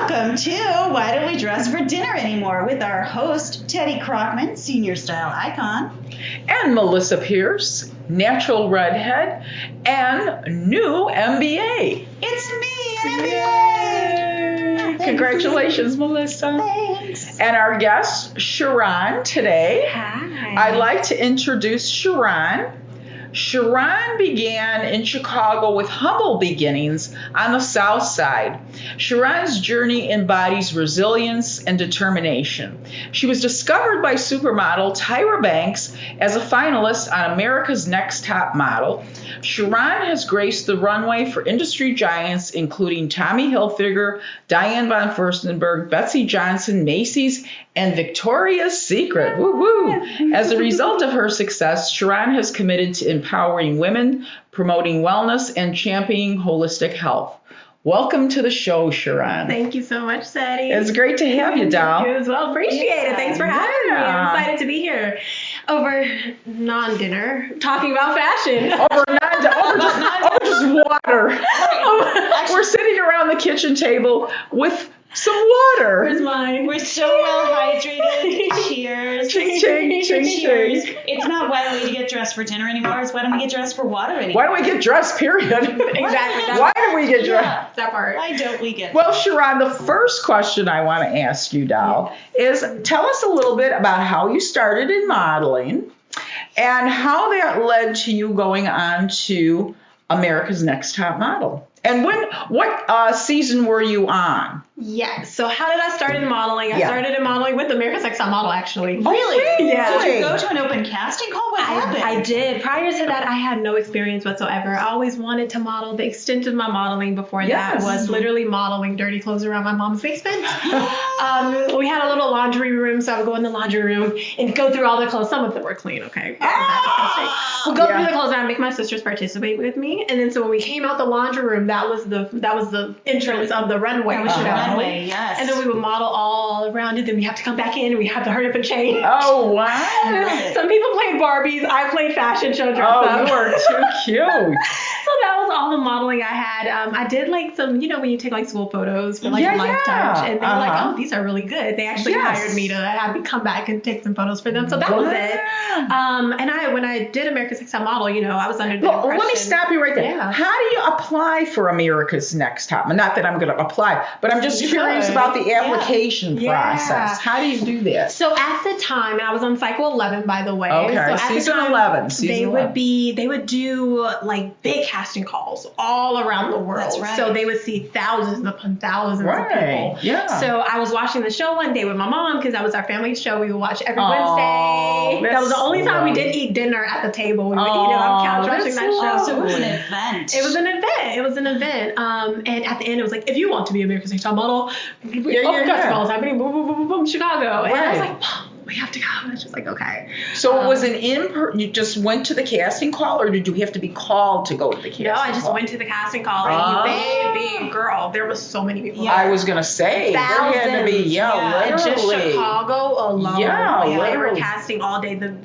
Welcome to Why Don't We Dress for Dinner Anymore with our host, Teddy Crockman, senior style icon. And Melissa Pierce, natural redhead, and new MBA. It's me, an MBA! Congratulations, Melissa. Thanks. And our guest, Sharaun, today. Hi. I'd like to introduce Sharaun. Sharaun began in Chicago with humble beginnings on the South Side. Sharaun's journey embodies resilience and determination. She was discovered by supermodel Tyra Banks as a finalist on America's Next Top Model. Sharaun has graced the runway for industry giants including Tommy Hilfiger, Diane von Furstenberg, Betsy Johnson, Macy's, and Victoria's Secret. Woo woo! As a result of her success, Sharaun has committed to empowering women, promoting wellness, and championing holistic health. Welcome to the show, Sharaun. Thank you so much, Sadie. It's great to have you, doll. You as well. Appreciate it. Thanks for having me. I'm excited to be here over non-dinner talking about fashion. Over just water. We're sitting around the kitchen table with some water. Where's mine? We're so well hydrated. Cheers. Ching, ching, ching, Cheers. ching. It's not why don't we get dressed for dinner anymore. It's why don't we get dressed for water anymore. Why don't we get dressed, period? Exactly. Why do we get dressed? Yeah. That part. Why don't we get Well, Sharaun, the first question I want to ask you, doll, is tell us a little bit about how you started in modeling and how that led to you going on to America's Next Top Model. And what season were you on? Yes. So how did I start in modeling? I Yeah. started in modeling with America's Next Top Model, actually. Really? Yeah. Did you go to an open casting call? What happened? I did. Prior to that, I had no experience whatsoever. I always wanted to model. The extent of my modeling before Yes. that was literally modeling dirty clothes around my mom's basement. We had a little laundry room, so I would go in the laundry room and go through all the clothes. Some of them were clean, okay? We'll go through the clothes and I'd make my sisters participate with me. And then so when we came out the laundry room, that was the entrance of the runway. That was show. the runway, yes. And then we would model all around it. Then we have to come back in and we have to hurry up and change. Oh, wow. Some people played Barbies. I played fashion show dress Oh, up. you are too cute. So that was all the modeling I had. I did like some, when you take like school photos for like Lifetime, and they were like, oh, these are really good. They actually hired me to have me come back and take some photos for them. So that was it. And when I did America's Next Top Model, I was under the impression. Let me stop you right there. Yeah. How do you apply for America's Next Top? Not that I'm going to apply, but I'm just curious about the application process. How do you do this? So at the time, and I was on cycle 11, by the way. Okay, so at season the time, 11. They would do like big casting calls all around the world. That's right. So they would see thousands upon thousands of people. Yeah. So I was watching the show one day with my mom because that was our family show. We would watch every Oh, Wednesday. That was the only time we didn't eat dinner at the table. We would eat it on the couch watching that show. So it was an event. It was an event. And at the end, it was like, if you want to be America's Next Top Model, festival is happening, boom, boom, boom, boom, boom, Chicago. And I was like, Mom, we have to go. And it's just like, okay. So it was you just went to the casting call, or did you have to be called to go to the casting call? No, I just went to the casting call. And baby, girl, there was so many people. Yeah. I was going to say, there had to be, And just literally. Chicago alone. Yeah, they were literally. casting all day. The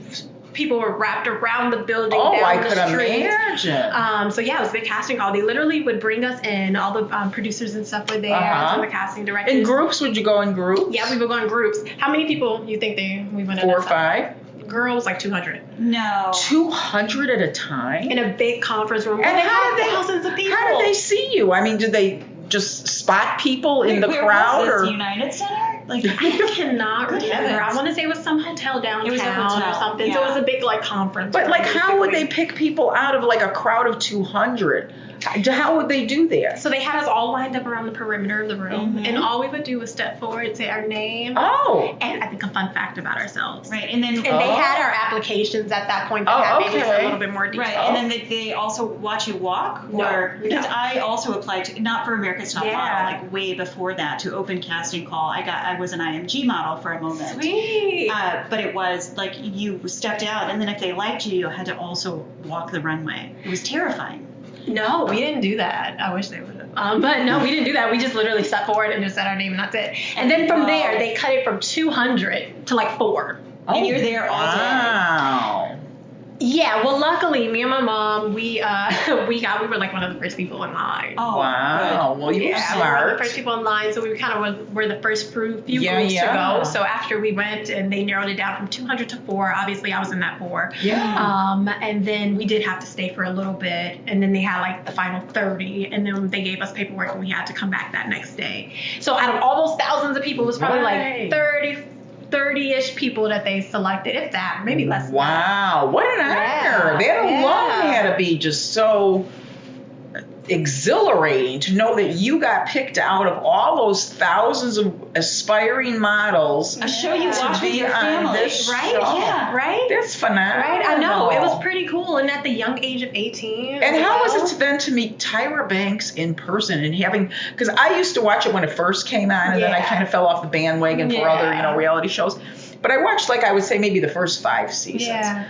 people were wrapped around the building, Oh, down I the could street. imagine. So yeah, it was a big casting call. They literally would bring us in. All the producers and stuff were there. Some of the casting directors. In groups? Would you go in groups? Yeah, we would go in groups. How many people you think we went in? 4 or 5? Girls, like 200. No. 200 at a time? In a big conference room. And they how did thousands of people. How did they see you? I mean, did they just spot people in the crowd? Was this, or United Center? Like, I cannot Good remember. heavens. I want to say it was some hotel downtown It was a hotel, or something. yeah. So it was a big conference. But room, like, how would they basically. pick people out of like a crowd of 200? How would they do that? So they had us all lined up around the perimeter of the room, and all we would do was step forward, say our name, Oh. and I think a fun fact about ourselves. right, and then And they had our applications at that point that Oh, had maybe okay. a little bit more detail. right, and then they also watch you walk, or because I also applied to, not for America's Top Model, like way before that, to open casting call. I was an IMG model for a moment. Sweet. But it was like you stepped out, and then if they liked you, you had to also walk the runway. It was terrifying. No, we didn't do that. I wish they would have. But no, we didn't do that. We just literally stepped forward and just said our name, and that's it. And then from there, they cut it from 200 to like 4. And you're there all day. Wow. Yeah, well, luckily, me and my mom, we were like one of the first people in line. Oh, wow. good. Well, you were We were smart. the first people in line, so we kind of were the first few groups to go. So after we went and they narrowed it down from 200 to 4, obviously I was in that 4. Yeah. And then we did have to stay for a little bit, and then they had like the final 30, and then they gave us paperwork and we had to come back that next day. So out of all those thousands of people, it was probably like 30-ish people that they selected, if that, maybe less than that. Wow, what an honor. That alone had to be just so exhilarating to know that you got picked out of all those thousands of aspiring models. A show you watch with your family, right? Show. Yeah, right? That's phenomenal. Right, I know. It was pretty cool. And at the young age of 18. And how was it then to meet Tyra Banks in person and having, because I used to watch it when it first came on, and then I kind of fell off the bandwagon for other, reality shows. But I watched, like I would say, maybe the first 5 seasons. Yeah.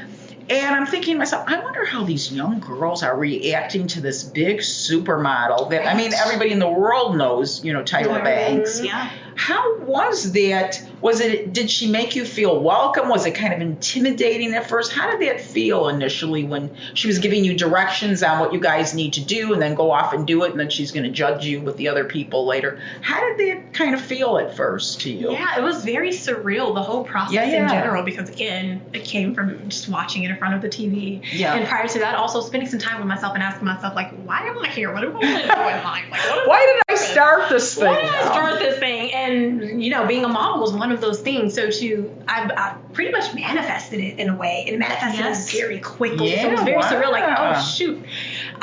And I'm thinking to myself, I wonder how these young girls are reacting to this big supermodel that, I mean, everybody in the world knows, Tyra Banks. Yeah. How was that? Did she make you feel welcome? Was it kind of intimidating at first? How did that feel initially when she was giving you directions on what you guys need to do and then go off and do it, and then she's going to judge you with the other people later? How did that kind of feel at first to you? Yeah, it was very surreal, the whole process in general, because again, it came from just watching it in front of the TV. Yeah. And prior to that, also spending some time with myself and asking myself, like, why am I here? What am I doing in life? Like, why did I start this thing? Why did I start this thing? And, being a mom was one of those things. So I pretty much manifested it in a way, and manifested it very quickly. Yeah, so it was very surreal. Like, oh, shoot.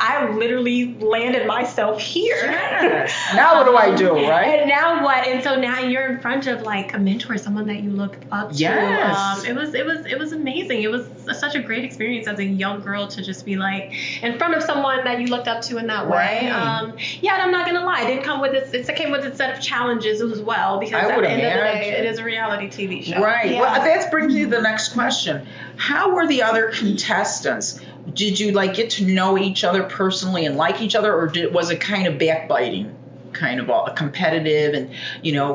I literally landed myself here. Yes. Now what do I do, right? And now what? And so now you're in front of like a mentor, someone that you look up to. Yes. It was amazing. It was such a great experience as a young girl to just be like in front of someone that you looked up to in that way. And I'm not gonna lie, it didn't come with it came with a set of challenges as well, because at the end of the day, it is a reality TV show. Right. Yeah. Well, that brings me to the next question. How were the other contestants? Did you get to know each other personally and like each other, or was it kind of backbiting, kind of all competitive and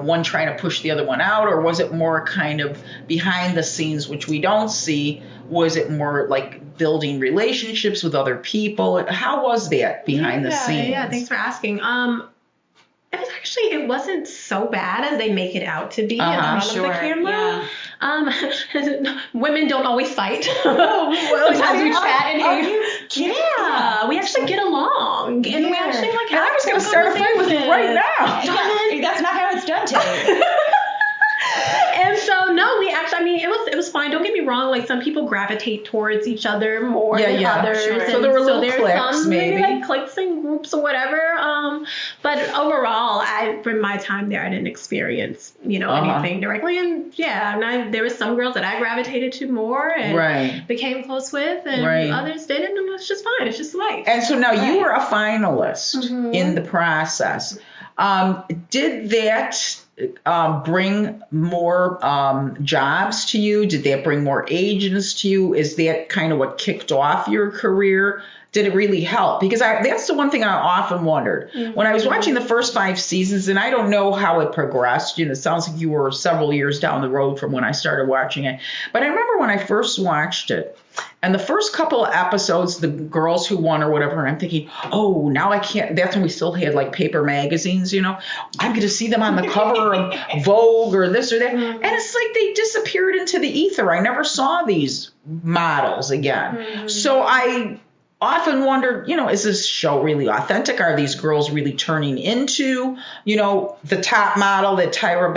one trying to push the other one out, or was it more kind of behind the scenes, which we don't see? Was it more like building relationships with other people? How was that behind the scenes? Yeah, thanks for asking. It wasn't so bad as they make it out to be in front of the camera. Yeah. Women don't always fight. Sometimes we chat and we actually get along, and we actually have. And I was going to start a fight with you right now. That's not how it's done today. And so no, we actually, it was fine. Don't get me wrong. Like some people gravitate towards each other more than others. Sure. So there were little cliques, some maybe like cliques and groups or whatever. But overall, from my time there, I didn't experience anything directly. And there was some girls that I gravitated to more and became close with, and others didn't. And it's just fine. It's just life. And so now you were a finalist in the process. Did that bring more jobs to you? Did that bring more agents to you? Is that kind of what kicked off your career? Did it really help? Because that's the one thing I often wondered. When I was watching the first 5 seasons, and I don't know how it progressed. It sounds like you were several years down the road from when I started watching it. But I remember when I first watched it, and the first couple of episodes, the girls who won or whatever, and I'm thinking, oh, now I can't. That's when we still had like paper magazines, I'm going to see them on the cover of Vogue or this or that. And it's like they disappeared into the ether. I never saw these models again. So I often wondered, is this show really authentic? Are these girls really turning into, the top model that Tyra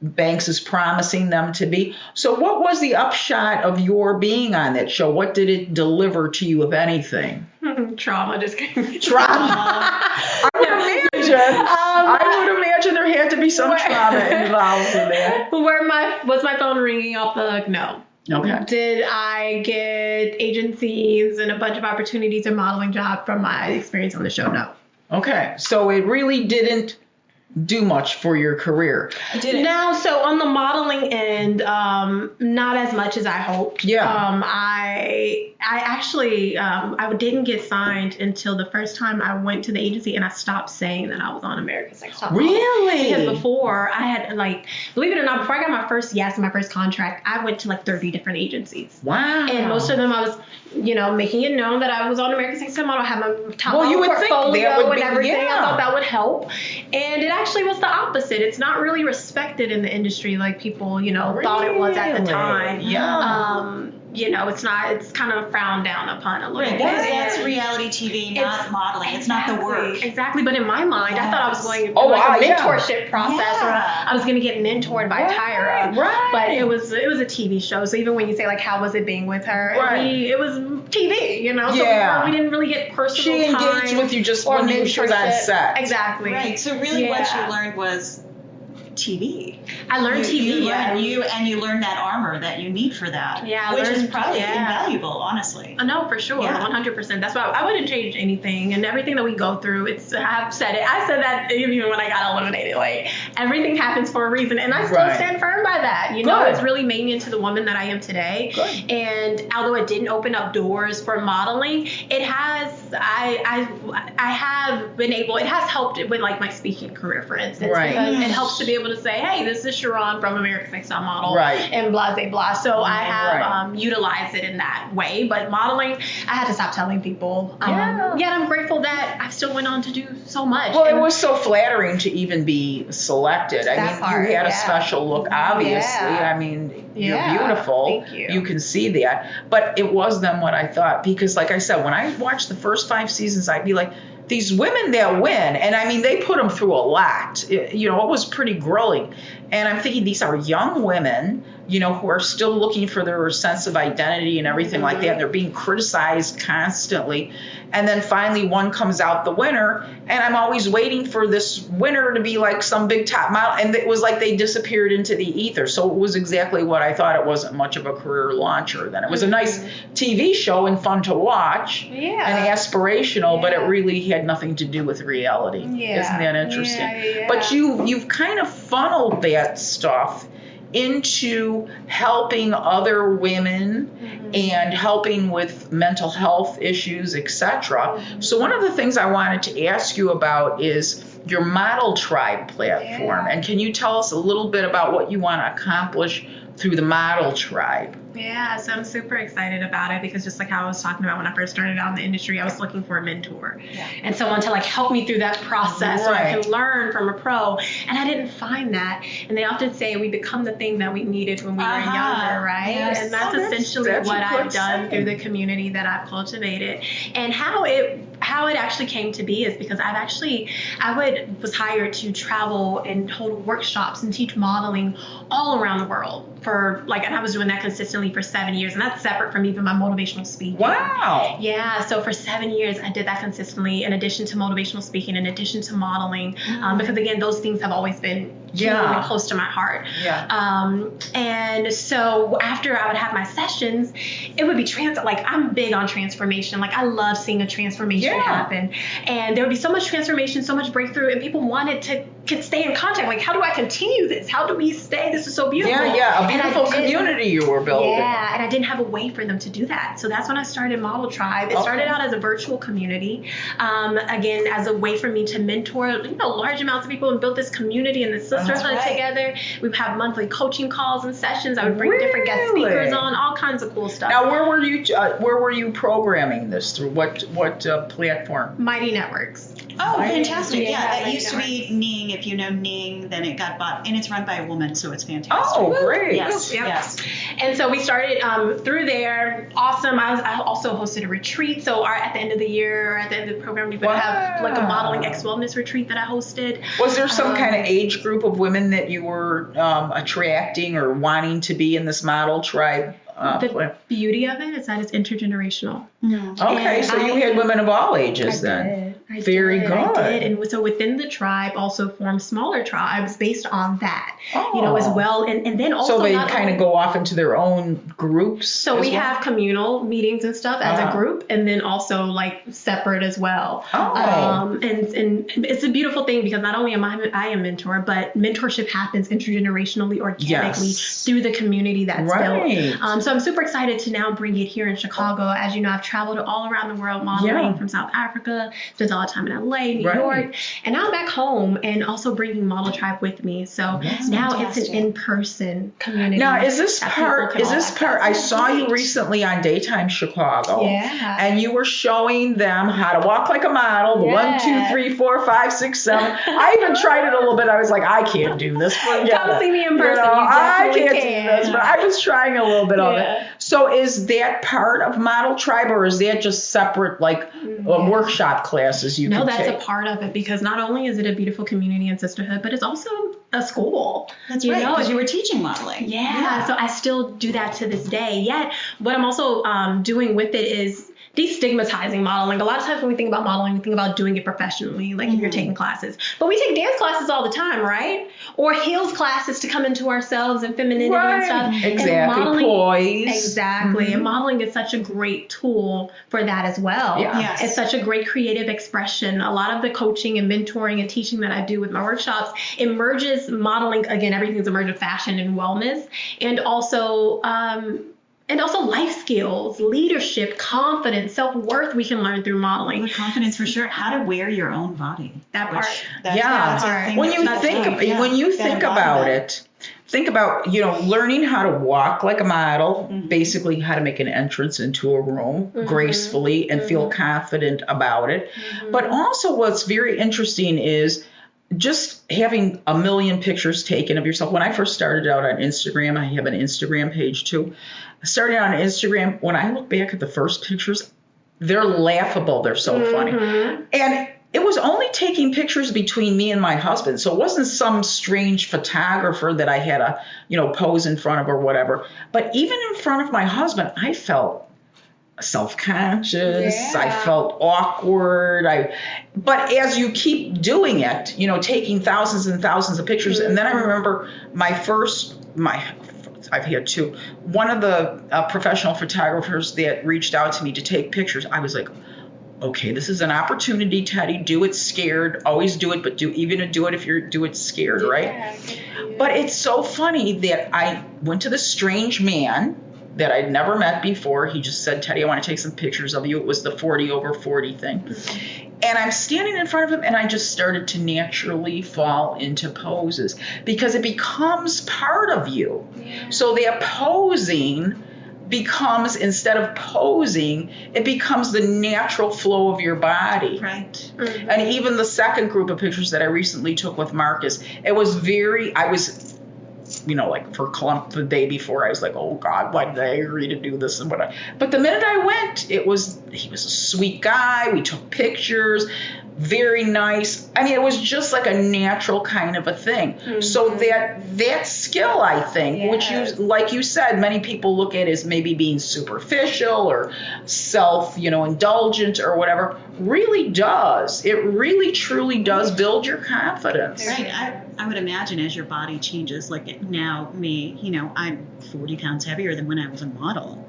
Banks is promising them to be? So what was the upshot of your being on that show? What did it deliver to you, if anything? Trauma. Just kidding. Trauma. I would imagine there had to be some trauma involved in that. Was my phone ringing off the hook? No. Okay. Did I get agencies and a bunch of opportunities and modeling job from my experience on the show? No. Okay. So it really didn't do much for your career. No, so on the modeling end, not as much as I hoped. Yeah. I actually I didn't get signed until the first time I went to the agency and I stopped saying that I was on America's Next Top Model. Really? Because before I had believe it or not, before I got my first yes and my first contract, I went to 30 different agencies. Wow. And most of them I was, making it known that I was on America's Next Top Model, I had my top you would portfolio think that would and everything. yeah. I thought that would help. And it actually was the opposite. It's not really respected in the industry like people, thought it was at the time. Yeah. It's not, it's kind of frowned down upon a little bit. That's reality TV, not modeling. It's not the work. Exactly. But in my mind, I thought I was going to do a mentorship process, or I was going to get mentored by Tyra. Right. But it was a TV show. So even when you say how was it being with her, it was TV, So we didn't really get personal time. She engaged with you just when she was on set. Exactly. Right. So really what you learned was TV. I learned TV. You learned that armor that you need for that. Yeah, which is probably invaluable, honestly. No, for sure, 100%. That's why I wouldn't change anything, and everything that we go through. I've said it. I said that even when I got eliminated. Everything happens for a reason, and I still stand firm by that. It's really made me into the woman that I am today. Good. And although it didn't open up doors for modeling, it has. I have been able. It has helped with my speaking career, for instance, because it helps to be able to say, hey, this is Sharaun from America's Next Top Model, and blah, blah, blah. So I have utilized it in that way. But modeling, I had to stop telling people. Yet I'm grateful that I still went on to do so much. Well, it was so flattering to even be selected. I mean, you had a special look, obviously. I mean, you're beautiful. Thank you. You can see that. But it wasn't what I thought. Because, like I said, when I watched the first 5 seasons, I'd be like, these women that win, and I mean, they put them through a lot. It was pretty grueling. And I'm thinking these are young women, who are still looking for their sense of identity and everything like that. They're being criticized constantly. And then finally one comes out the winner. And I'm always waiting for this winner to be some big top model. And it was like they disappeared into the ether. So it was exactly what I thought. It wasn't much of a career launcher then. It was a nice TV show and fun to watch and aspirational, but it really had nothing to do with reality. Isn't that interesting? But you've kind of funneled that stuff into helping other women and helping with mental health issues, etc. So one of the things I wanted to ask you about is your Model Tribe platform. And can you tell us a little bit about what you want to accomplish through the Model Tribe? Yeah, so I'm super excited about it because just like how I was talking about when I first started out in the industry, I was looking for a mentor and someone to help me through that process so I can learn from a pro. And I didn't find that. And they often say we become the thing that we needed when we were younger, right? Yes. And that's essentially what I've done through the community that I've cultivated. And how it actually came to be is because I was hired to travel and hold workshops and teach modeling all around the world for and I was doing that consistently for 7 years, and that's separate from even my motivational speaking. Wow. Yeah, so for 7 years I did that consistently in addition to motivational speaking, in addition to modeling, because again, those things have always been really close to my heart. And so after I would have my sessions, it would be I'm big on transformation. I love seeing a transformation happen, and there would be so much transformation, so much breakthrough, and people wanted to stay in contact. How do I continue this? How do we stay? This is so beautiful. A beautiful community you were building. Yeah, and I didn't have a way for them to do that. So that's when I started Model Tribe. It started out as a virtual community, again, as a way for me to mentor, large amounts of people and build this community and this sisterhood together. We would have monthly coaching calls and sessions. I would bring different guest speakers on, all kinds of cool stuff. Now, where were you programming this through? What platform? Mighty Networks. Oh, fantastic. That used to be Ning. If you know Ning, then it got bought, and it's run by a woman, so it's fantastic. Oh, great. Yes. And so we started through there. Awesome. I also hosted a retreat. So at the end of the year, at the end of the program, we would have a modeling ex-wellness retreat that I hosted. Was there some kind of age group of women that you were attracting or wanting to be in this Model Tribe? The beauty of it is that it's intergenerational. Okay, so you had women of all ages then. Very good. I did. And so within the tribe also formed smaller tribes based on that, as well. And then also so they kind of go off into their own groups. So we have communal meetings and stuff as a group, and then also like separate as well. And it's a beautiful thing because not only am I a mentor, but mentorship happens intergenerationally, organically through the community that's built. So I'm super excited to now bring it here in Chicago. As you know, I've traveled all around the world modeling from South Africa, spent a lot of time in LA, New York, and now I'm back home and also bringing Model Tribe with me. So now it's an in-person community. Now, is this part, I saw you recently on Daytime Chicago, and you were showing them how to walk like a model, the 1, 2, 3, 4, 5, 6, 7. I even tried it a little bit. I was like, I can't do this. Come see me in person. I can't do this, but I was trying a little bit of it. So is that part of Model Tribe, or is that just separate, like workshop classes you can take? No, that's a part of it, because not only is it a beautiful community and sisterhood, but it's also a school. That's right, because you were teaching modeling. Yeah, so I still do that to this day. Yet, what I'm also doing with it is destigmatizing modeling. A lot of times when we think about modeling, we think about doing it professionally, like if you're taking classes. But we take dance classes all the time, right? Or heels classes to come into ourselves and femininity and stuff. Exactly. And modeling, poise. Exactly. And modeling is such a great tool for that as well. It's such a great creative expression. A lot of the coaching and mentoring and teaching that I do with my workshops emerges modeling. Again, everything's emerged with fashion and wellness, and also life skills, leadership, confidence, self-worth we can learn through modeling. Confidence for sure. How to wear your own body. That part. When you think about it, think about, learning how to walk like a model, basically how to make an entrance into a room gracefully and feel confident about it. But also what's very interesting is just having a million pictures taken of yourself. When I first started out on Instagram, I have an Instagram page too. I started on Instagram. When I look back at the first pictures, they're laughable. They're so funny. And it was only taking pictures between me and my husband. So it wasn't some strange photographer that I had to, pose in front of or whatever. But even in front of my husband, I felt self-conscious. I felt awkward. But as you keep doing it, taking thousands and thousands of pictures, and then I remember I've had two. One of the professional photographers that reached out to me to take pictures, I was like, okay, this is an opportunity, Teddy. Do it scared. Always do it, but do it if you do it scared, right? But it's so funny that I went to this strange man that I'd never met before. He just said, Teddy, I want to take some pictures of you. It was the 40 over 40 thing. And I'm standing in front of him, and I just started to naturally fall into poses because it becomes part of you. So that posing becomes, instead of posing, it becomes the natural flow of your body. Right. And even the second group of pictures that I recently took with Marcus, like for the day before, I was like, oh God, why did I agree to do this? But the minute I went, he was a sweet guy. We took pictures, very nice. I mean, it was just like a natural kind of a thing. So that skill, I think, which like you said, many people look at as maybe being superficial or self-indulgent or whatever, really does. It really, truly does build your confidence. Right. I would imagine as your body changes, like now me, I'm 40 pounds heavier than when I was a model.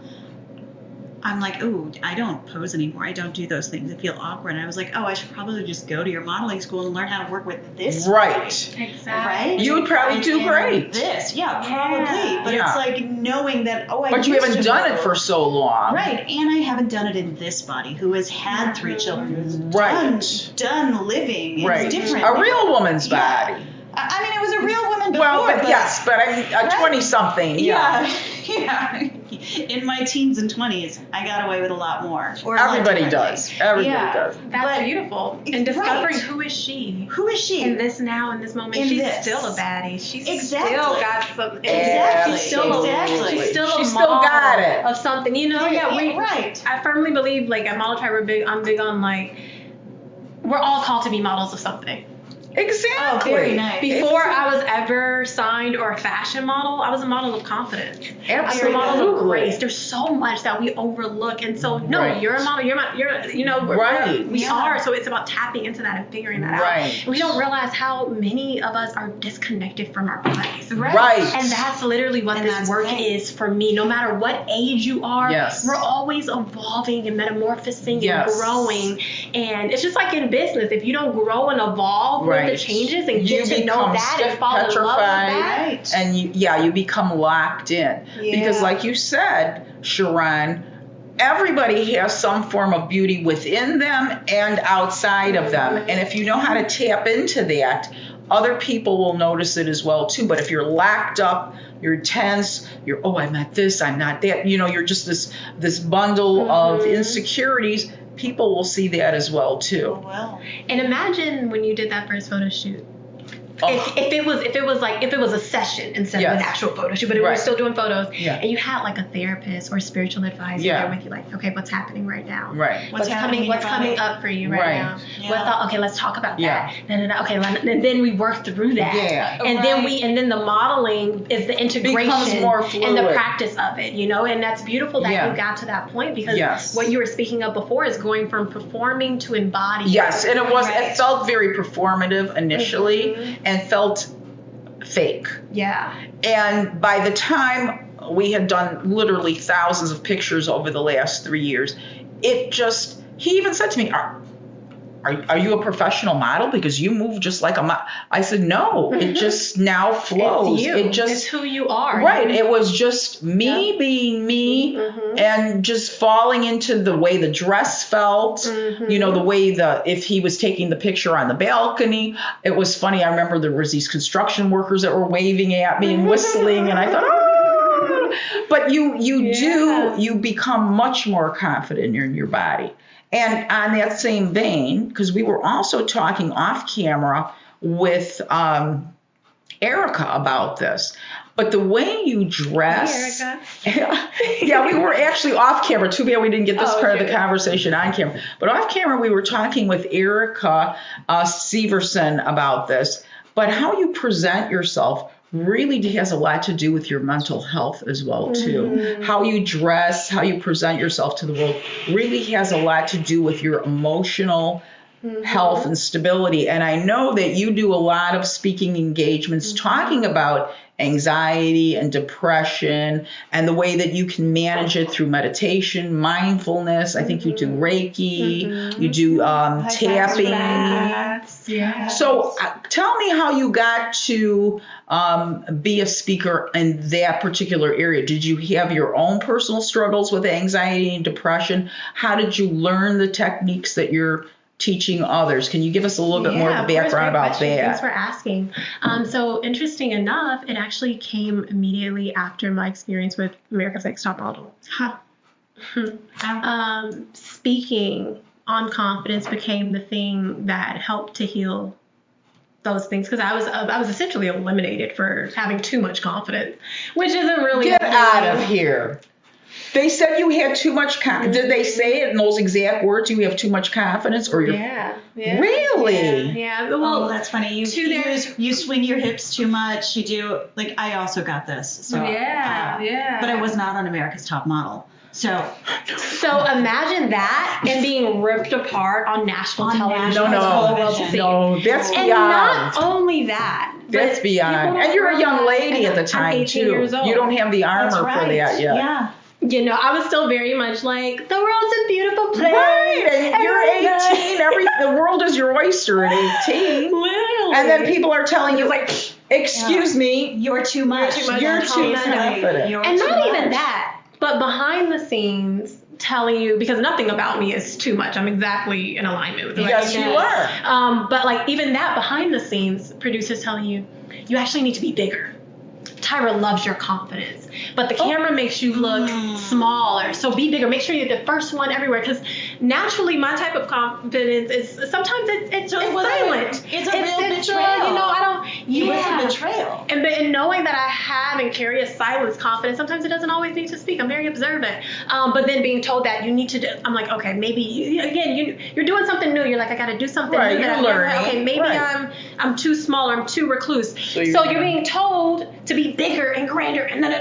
I'm like, ooh, I don't pose anymore. I don't do those things. I feel awkward. And I was like, oh, I should probably just go to your modeling school and learn how to work with this. Right. Exactly. Right? You would probably do great. This. Yeah, probably. But it's like knowing that, But you haven't done it for so long. Right. And I haven't done it in this body who has had 3 children. Who's done living. It's different. A real woman's body. I mean, it was a real woman before. Well, but I'm a 20-something. Yeah. In my teens and 20s, I got away with a lot more. Everybody does. Everybody does. That's beautiful. And discovering who is she? Who is she? In this now, in this moment. She's still a baddie. She's still got something. Exactly. She's still She still got it. Of something. I firmly believe, like, at Model Tribe, I'm big on, like, we're all called to be models of something. Exactly. Oh, very nice. Before I was ever signed or a fashion model, I was a model of confidence. I was a model of grace. There's so much that we overlook, and so no, Right. you're a model. Right. We are. So it's about tapping into that and figuring that out. Right. And we don't realize how many of us are disconnected from our bodies. Right. And that's literally what this work is for me. No matter what age you are, Yes. we're always evolving and metamorphosing Yes. and growing. And it's just like in business. If you don't grow and evolve Right. with the changes and You get to know become that and stiff, fall in love with petrified, that. Right. and you become locked in. Because like you said, Sharaun, everybody has some form of beauty within them and outside of them. And if you know how to tap into that, other people will notice it as well too. But if you're locked up, you're tense, I'm not this, I'm not that, you're just this bundle of insecurities, people will see that as well too. Well. And imagine when you did that first photo shoot. Oh. If it was a session instead of an actual photo shoot, but we were still doing photos, and you had like a therapist or a spiritual advisor there with you, like, okay, what's happening right now? Right. What's coming up for you right now? Yeah. Okay, let's talk about that. Okay, and then we work through that. Yeah. And then the modeling is the integration Becomes more and the fluid. practice of it, and that's beautiful that you got to that point, because what you were speaking of before is going from performing to embodiment. Yes, and it felt very performative initially and felt fake. Yeah. And by the time we had done literally thousands of pictures over the last 3 years, he even said to me, are you a professional model? Because you move just like a model. I said, no, it just now flows. It's you. It's who you are. Right. It was just me being me and just falling into the way the dress felt, the way if he was taking the picture on the balcony. It was funny. I remember there was these construction workers that were waving at me and whistling, and I thought, but you become much more confident in your body. And on that same vein, because we were also talking off camera with Erica about this, but the way you dress. Hey, Erica. Yeah, we were actually off camera. Too bad we didn't get this part of the conversation on camera. But off camera, we were talking with Erica Severson about this. But how you present yourself really has a lot to do with your mental health as well too. How you dress, how you present yourself to the world really has a lot to do with your emotional health and stability. And I know that you do a lot of speaking engagements talking about anxiety and depression and the way that you can manage it through meditation, mindfulness. I think you do Reiki, you do tapping. Yeah. So tell me how you got to be a speaker in that particular area. Did you have your own personal struggles with anxiety and depression? How did you learn the techniques that you're teaching others? Can you give us a little bit more of the background about that? Thanks for asking. So interesting enough, it actually came immediately after my experience with America's Next Top Model. Speaking on confidence became the thing that helped to heal those things, because I was essentially eliminated for having too much confidence, which isn't really Get out of here. They said you had too much confidence. Did they say it in those exact words? You have too much confidence, or yeah. Really? Yeah. Well, that's funny. You swing your hips too much. You do, like, I also got this. So but I was not on America's Top Model. So imagine that and being ripped apart on national television. No, that's beyond. And not only that. That's beyond. And you're a young lady at the time, 18 too. years old. You don't have the armor for that yet. Yeah. I was still very much like, the world's a beautiful place. Right, and you're 18. The world is your oyster at 18. Literally. And then people are telling you, like, excuse me, you're too much. You're too confident. And not even that, but behind the scenes telling you, because nothing about me is too much. I'm exactly in alignment with Yes, you are. But like even that behind the scenes, producers telling you, you actually need to be bigger. Tyra loves your confidence, but the camera makes you look smaller. So be bigger. Make sure you're the first one everywhere. Because naturally, my type of confidence is sometimes it's silent. It's a real betrayal. It was a betrayal. And knowing that I have and carry a silence confidence, sometimes it doesn't always need to speak. I'm very observant. But then being told that you need to do, I'm like, okay, maybe you're doing something new. You're like, I got to do something new. You're learning. Okay, maybe I'm too small, or I'm too recluse. So you're being told to be bigger and grander and and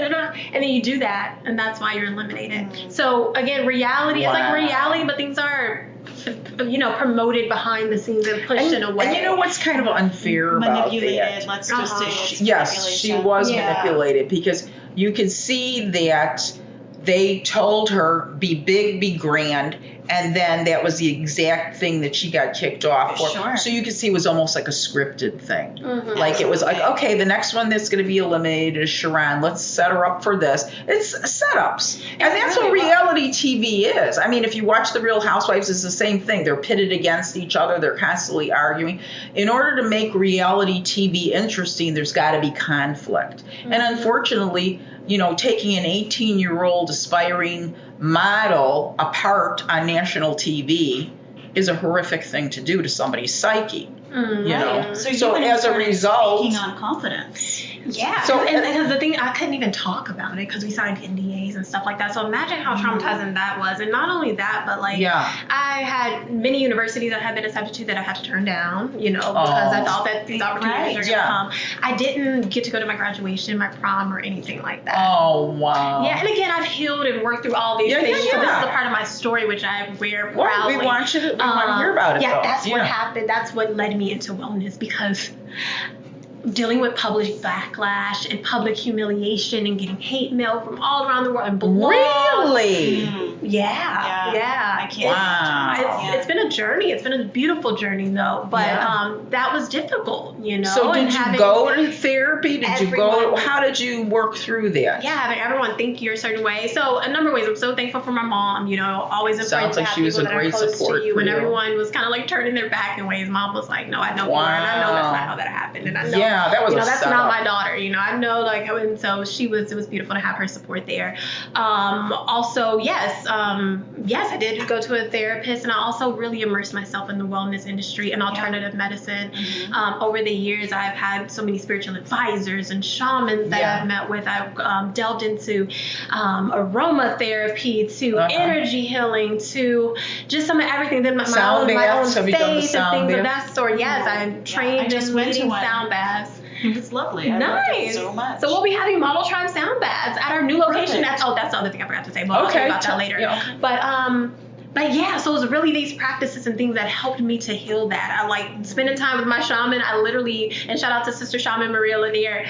then you do that, and that's why you're eliminated. So again, reality is like reality, but things are promoted behind the scenes and pushed in a way. And you know what's kind of unfair about manipulated, that? let's just say. Yes, she was manipulated, because you can see that they told her, be big, be grand, and then that was the exact thing that she got kicked off for. Sure. So you could see it was almost like a scripted thing. Mm-hmm. Like it was like, okay, the next one that's going to be eliminated is Sharaun. Let's set her up for this. It's setups. And that's what reality TV is. I mean, if you watch The Real Housewives, it's the same thing. They're pitted against each other. They're constantly arguing. In order to make reality TV interesting, there's got to be conflict. Mm-hmm. And unfortunately, taking an 18-year-old aspiring model apart on national TV is a horrific thing to do to somebody's psyche. So as a result, speaking on confidence. Yeah. So and because the thing, I couldn't even talk about it because we signed NDAs and stuff like that. So imagine how traumatizing that was. And not only that, but I had many universities I had been accepted to that I had to turn down, because I thought that these opportunities were going to come. I didn't get to go to my graduation, my prom, or anything like that. Oh, wow. Yeah. And again, I've healed and worked through all these things. So this is a part of my story, which I wear proudly. We want to hear about it. Yeah, that's what happened. That's what led me into wellness, because dealing with public backlash and public humiliation and getting hate mail from all around the world and blogs. Really? Yeah. I can't. It's been a journey. It's been a beautiful journey, though. But that was difficult, So did you go to therapy? Did you go? How did you work through that? Yeah, having everyone think you're a certain way. So a number of ways. I'm so thankful for my mom. Always a friend to have people that are close to you. When everyone was kind of like turning their back in ways, mom was like, "No, I know more, and I know that's not how that happened, and I know." Yeah, that was that's not my daughter. I know, and so it was beautiful to have her support there. Also, yes, I did go to a therapist, and I also really immersed myself in the wellness industry and alternative medicine. Over the years, I've had so many spiritual advisors and shamans that I've met with. I've delved into aromatherapy, to energy healing, to just some of everything. Then my own faith and things of that sort. Yes, I'm trained in leading sound baths. It's lovely. Nice. I loved it so much. So we'll be having Model Tribe sound baths at our new location. That's the other thing I forgot to say. But I'll talk about that later. Yeah, okay. But yeah, so it was really these practices and things that helped me to heal that. I like spending time with my shaman. I literally, and shout out to Sister Shaman Maria Lanier,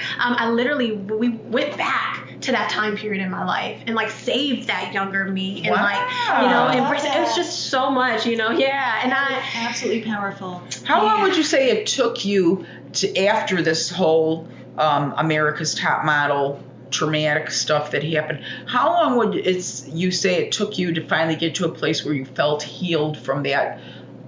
we went back to that time period in my life and saved that younger me and embrace it. It was just so much, and absolutely powerful. How long would you say it took you to, after this whole America's Top Model traumatic stuff that happened, how long would you say it took you to finally get to a place where you felt healed from that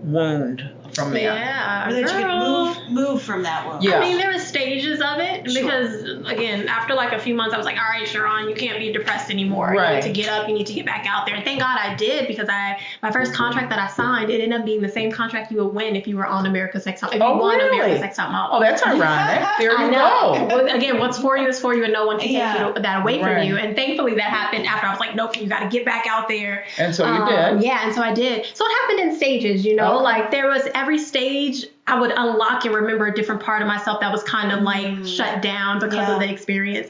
wound? From there. Yeah, or that you could move from that wound. Yeah. I mean, there were stages of it because, again, after a few months, I was like, all right, Sharaun, you can't be depressed anymore. Right. You need to get up. You need to get back out there. And thank God I did, because my first contract that I signed, it ended up being the same contract you would win if you were on America's Next Top. If you won America's Next Top Model. Oh, that's ironic. There you go. Well, again, what's for you is for you, and no one can take that away from you. And thankfully, that happened after I was like, nope, you got to get back out there. And so you did. Yeah, and so I did. So it happened in stages, there was every stage I would unlock and remember a different part of myself that was kind of shut down because of the experience.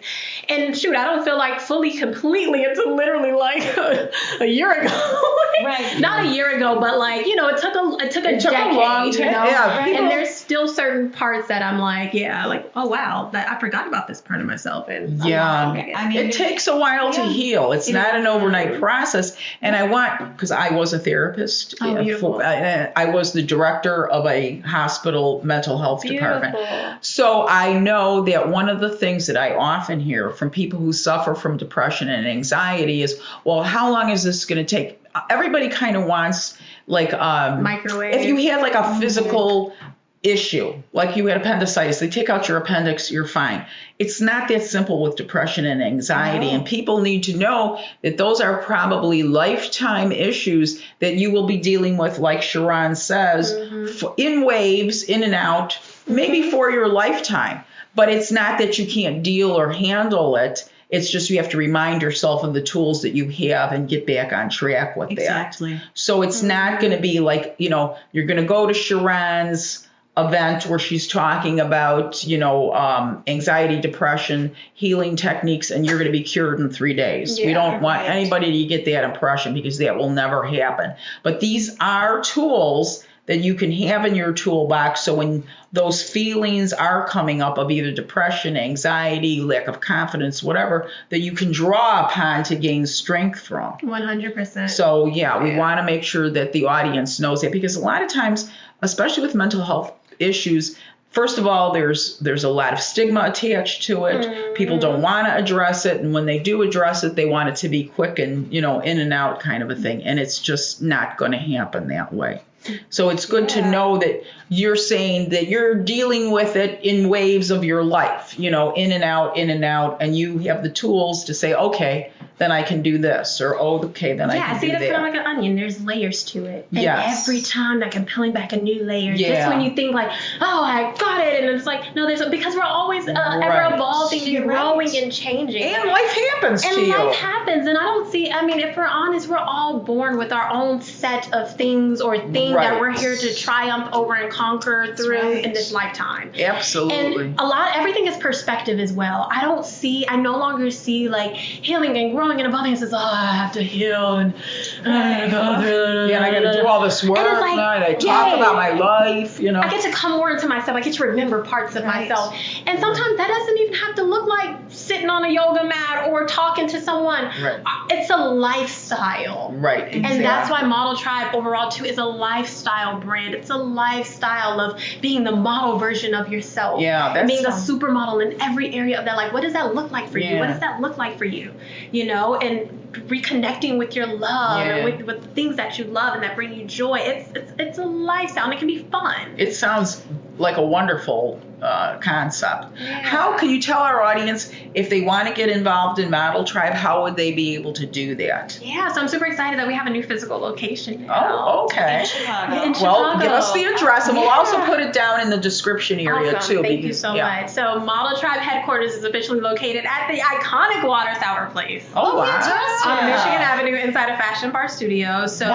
And shoot, I don't feel fully, completely until literally a year ago. Right. Not a year ago, but it took a decade. A long time. Yeah. And there's still certain parts that I'm oh wow, that I forgot about this part of myself. And I mean, it takes a while to heal. It's not an overnight process. And because I was a therapist. I was the director of a hospital mental health department. So I know that one of the things that I often hear from people who suffer from depression and anxiety is, well, how long is this going to take? Everybody kind of wants microwave. If you had a physical issue, you had appendicitis, they take out your appendix, you're fine. It's not that simple with depression and anxiety. And people need to know that those are probably lifetime issues that you will be dealing with, like Sharaun says, in waves, in and out, maybe for your lifetime. But it's not that you can't deal or handle it. It's just you have to remind yourself of the tools that you have and get back on track with that. Exactly. So it's not going to be you're going to go to Sharaun's event where she's talking about, anxiety, depression, healing techniques, and you're going to be cured in 3 days. We don't want anybody to get that impression, because that will never happen. But these are tools that you can have in your toolbox, so when those feelings are coming up of either depression, anxiety, lack of confidence, whatever, that you can draw upon to gain strength from. 100%. So we want to make sure that the audience knows that, because a lot of times, especially with mental health issues, first of all, there's a lot of stigma attached to it. People don't want to address it, and when they do address it, they want it to be quick and, in and out kind of a thing, and it's just not going to happen that way. So it's good to know that you're saying that you're dealing with it in waves of your life, in and out, and you have the tools to say, okay, then I can do this, or okay, then I can do that. Yeah, see, that's kind of like an onion. There's layers to it. And every time that I'm peeling back a new layer. Yeah. That's when you think like, oh, I got it. And it's like, no, because we're always ever evolving and growing and changing. And life happens to you. And life happens. And I don't see, if we're honest, we're all born with our own set of things or things that we're here to triumph over and conquer through in this lifetime. Absolutely. And everything is perspective as well. I no longer see like healing and growing and evolving. It says, oh, I have to heal and I got to do all this work. And like, I talk about my life, I get to come more into myself. I get to remember parts of myself. And sometimes that doesn't even have to look like sitting on a yoga mat or talking to someone. Right. It's a lifestyle. Right. Exactly. And that's why Model Tribe overall too is a lifestyle brand. It's a lifestyle of being the model version of yourself. Yeah, that's being a supermodel in every area of that life. What does that look like for you? What does that look like for you? And reconnecting with your love and with the things that you love and that bring you joy. It's a lifestyle, and it can be fun. It sounds like a wonderful concept. Yeah. How can you tell our audience if they want to get involved in Model Tribe, how would they be able to do that? Yeah, so I'm super excited that we have a new physical location now. Oh, okay. In Chicago. Well, give us the address, and we'll also put it down in the description area too. Thank you so much. So Model Tribe headquarters is officially located at the iconic Water Tower Place. Oh, wow. On Michigan Avenue inside of Fashion Bar Studio. So